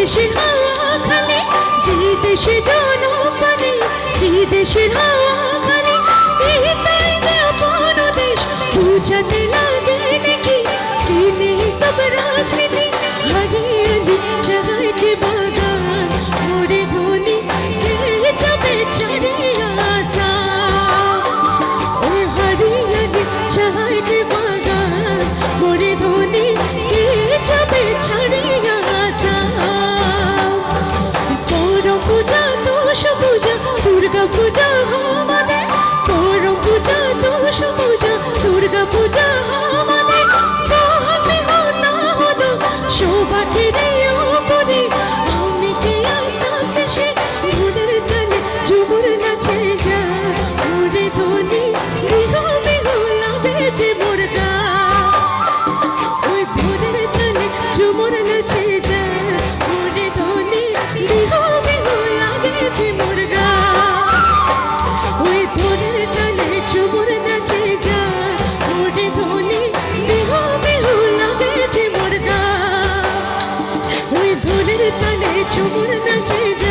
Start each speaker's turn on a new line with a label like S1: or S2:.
S1: দেশের হাওয়া খালি, যে দেশে জনপানি, যে দেশের হাওয়া খালি, এটাই যে আপন দেশ। বুঝাতে লাগে দেখি কি নেই সব রাজনীতি, হারিয়ে চাই কি বাগান মোরে ধনি কে যাবে ছাড়িয়া আসা। ওই হারিয়ে চাই কি বাগান মোরে ধনি কে যাবে ছাড়িয়া আসা। দুর্গা পূজা আমাদের, করম পূজা দোষ পূজা, দুর্গা পূজা আমাদের। হাতে না হলো সৌভাগ্যের উপরে, আমি কি আসাতে সে ভুলের তালে ঝুমুর নাচে যা ওরে ধনি বিহু বিহু লাভে যে মুরগা। ওই ভুলের তালে ঝুমুর নাচে যা ওরে ধনি বিহু বিহু লাভে যে মুরগা। ঝুমুর নাচে যা ওরে ধনি বিহু বিহু লাগে যে মুরগা। ওই ধনের তালে ঝুমুর নাচে যা।